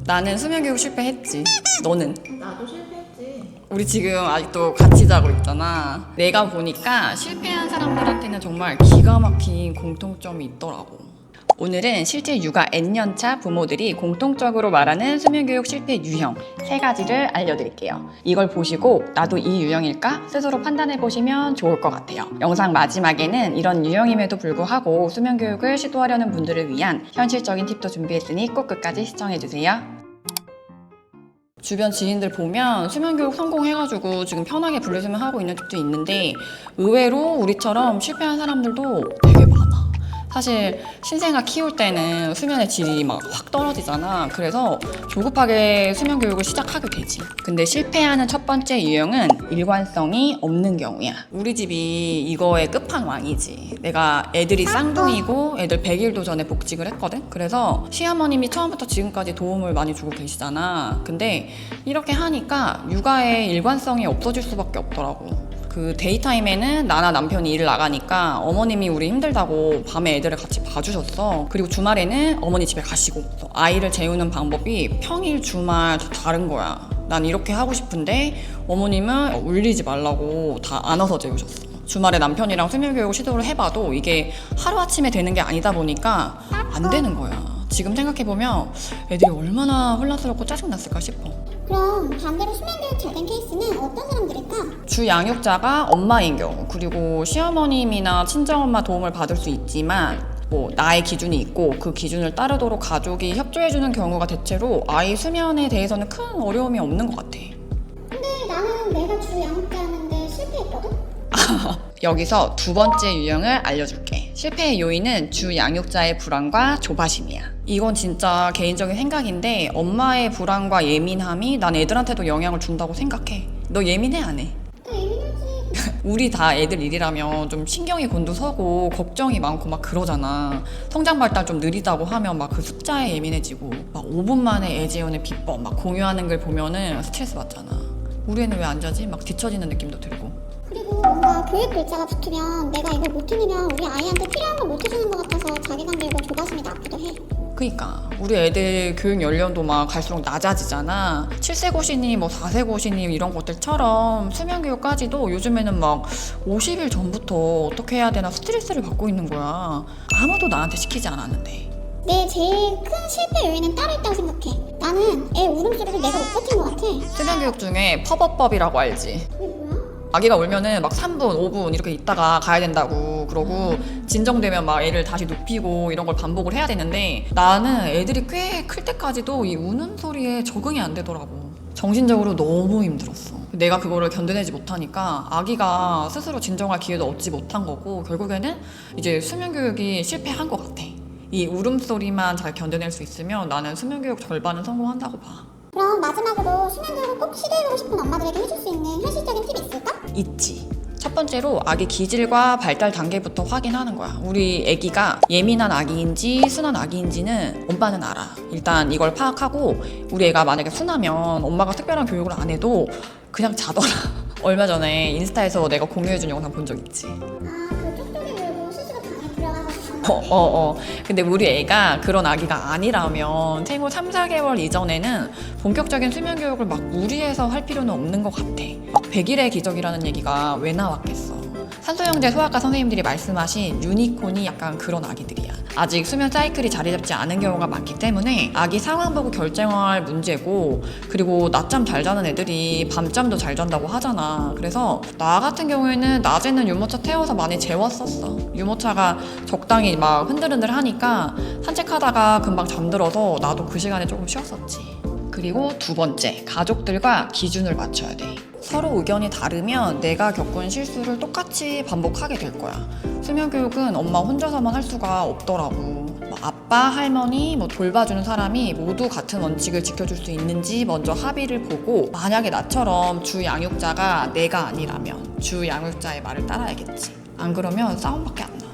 나는 수면교육 실패했지. 너는? 나도 실패했지. 우리 지금 아직도 같이 자고 있잖아. 내가 보니까 실패한 사람들한테는 정말 기가 막힌 공통점이 있더라고. 오늘은 실제 육아 N년차 부모들이 공통적으로 말하는 수면교육 실패 유형 3가지를 알려드릴게요. 이걸 보시고 나도 이 유형일까 스스로 판단해보시면 좋을 것 같아요. 영상 마지막에는 이런 유형임에도 불구하고 수면교육을 시도하려는 분들을 위한 현실적인 팁도 준비했으니 꼭 끝까지 시청해주세요. 주변 지인들 보면 수면교육 성공해가지고 지금 편하게 분리수면하고 있는 쪽도 있는데 의외로 우리처럼 실패한 사람들도 되게 많아. 사실 신생아 키울 때는 수면의 질이 막 확 떨어지잖아. 그래서 조급하게 수면 교육을 시작하게 되지. 근데 실패하는 첫 번째 유형은 일관성이 없는 경우야. 우리 집이 이거의 끝판왕이지. 내가 애들이 쌍둥이고 애들 100일도 전에 복직을 했거든. 그래서 시어머님이 처음부터 지금까지 도움을 많이 주고 계시잖아. 근데 이렇게 하니까 육아의 일관성이 없어질 수밖에 없더라고. 그 데이타임에는 나나 남편이 일을 나가니까 어머님이 우리 힘들다고 밤에 애들을 같이 봐주셨어. 그리고 주말에는 어머니 집에 가시고. 아이를 재우는 방법이 평일 주말 다 다른 거야. 난 이렇게 하고 싶은데 어머님은 울리지 말라고 다 안아서 재우셨어. 주말에 남편이랑 수면교육 시도를 해봐도 이게 하루아침에 되는 게 아니다 보니까 안 되는 거야. 지금 생각해보면 애들이 얼마나 혼란스럽고 짜증났을까 싶어. 그럼 반대로 수면교육 잘 된 케이스는 어떤 사람들일까? 주 양육자가 엄마인 경우, 그리고 시어머님이나 친정엄마 도움을 받을 수 있지만 나의 기준이 있고 그 기준을 따르도록 가족이 협조해주는 경우가 대체로 아이 수면에 대해서는 큰 어려움이 없는 것 같아. 근데 나는 내가 주 양육자였는데 실패했거든? 여기서 두 번째 유형을 알려줄게. 실패의 요인은 주 양육자의 불안과 조바심이야. 이건 진짜 개인적인 생각인데 엄마의 불안과 예민함이 난 애들한테도 영향을 준다고 생각해. 너 예민해 안 해? 나 예민하지. 우리 다 애들 일이라면 좀 신경이 곤두서고 걱정이 많고 막 그러잖아. 성장 발달 좀 느리다고 하면 막 그 숫자에 예민해지고 막 5분 만에 애 재우는 비법 막 공유하는 걸 보면은 스트레스 받잖아. 우리 애는 왜 안 자지? 막 뒤처지는 느낌도 들고. 그리고 뭔가 교육 글자가 붙으면 내가 이걸 못 해내면 우리 아이한테 필요한 걸 못 해주는 것 같아서 자기감 들고 조바심이 나기도 해. 그니까 우리 애들 교육 연령도 막 갈수록 낮아지잖아. 7세 고시님, 4세 고시님 이런 것들처럼 수면 교육까지도 요즘에는 막 50일 전부터 어떻게 해야 되나 스트레스를 받고 있는 거야. 아무도 나한테 시키지 않았는데. 내 제일 큰 실패 요인은 따로 있다고 생각해. 나는 애 울음소리를 내가 못 버틴 것 같아. 수면 교육 중에 팝업법이라고 알지? 그게 뭐야? 아기가 울면은 막 3분, 5분 이렇게 있다가 가야 된다고 그러고 진정되면 막 애를 다시 눕히고 이런 걸 반복을 해야 되는데 나는 애들이 꽤 클 때까지도 이 우는 소리에 적응이 안 되더라고. 정신적으로 너무 힘들었어. 내가 그거를 견뎌내지 못하니까 아기가 스스로 진정할 기회도 얻지 못한 거고 결국에는 이제 수면 교육이 실패한 것 같아. 이 울음소리만 잘 견뎌낼 수 있으면 나는 수면 교육 절반은 성공한다고 봐. 그럼 마지막으로 수면교육을 꼭 시도해보고 싶은 엄마들에게 해줄 수 있는 현실적인 팁이 있을까? 있지. 첫 번째로 아기 기질과 발달 단계부터 확인하는 거야. 우리 아기가 예민한 아기인지 순한 아기인지는 엄마는 알아. 일단 이걸 파악하고 우리 애가 만약에 순하면 엄마가 특별한 교육을 안 해도 그냥 자더라. 얼마 전에 인스타에서 내가 공유해준 영상 본 적 있지. 그 쪽쪽이 물고 스스로 방에 들어가서 근데 우리 애가 그런 아기가 아니라면 생후 3, 4개월 이전에는 본격적인 수면 교육을 막 무리해서 할 필요는 없는 것 같아. 100일의 기적이라는 얘기가 왜 나왔겠어. 산소형제 소아과 선생님들이 말씀하신 유니콘이 약간 그런 아기들이야. 아직 수면 사이클이 자리 잡지 않은 경우가 많기 때문에 아기 상황 보고 결정할 문제고, 그리고 낮잠 잘 자는 애들이 밤잠도 잘 잔다고 하잖아. 그래서 나 같은 경우에는 낮에는 유모차 태워서 많이 재웠었어. 유모차가 적당히 막 흔들흔들 하니까 산책하다가 금방 잠들어서 나도 그 시간에 조금 쉬었었지. 그리고 두 번째, 가족들과 기준을 맞춰야 돼. 서로 의견이 다르면 내가 겪은 실수를 똑같이 반복하게 될 거야. 수면 교육은 엄마 혼자서만 할 수가 없더라고. 아빠, 할머니, 돌봐주는 사람이 모두 같은 원칙을 지켜줄 수 있는지 먼저 합의를 보고, 만약에 나처럼 주 양육자가 내가 아니라면 주 양육자의 말을 따라야겠지. 안 그러면 싸움밖에 안 나.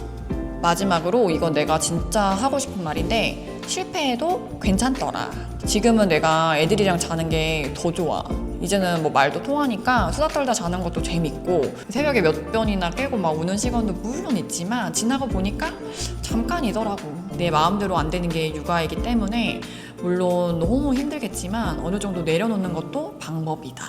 마지막으로 이건 내가 진짜 하고 싶은 말인데, 실패해도 괜찮더라. 지금은 내가 애들이랑 자는 게 더 좋아. 이제는 말도 통하니까 수다 떨다 자는 것도 재밌고, 새벽에 몇 번이나 깨고 막 우는 시간도 물론 있지만 지나고 보니까 잠깐이더라고. 내 마음대로 안 되는 게 육아이기 때문에 물론 너무 힘들겠지만 어느 정도 내려놓는 것도 방법이다.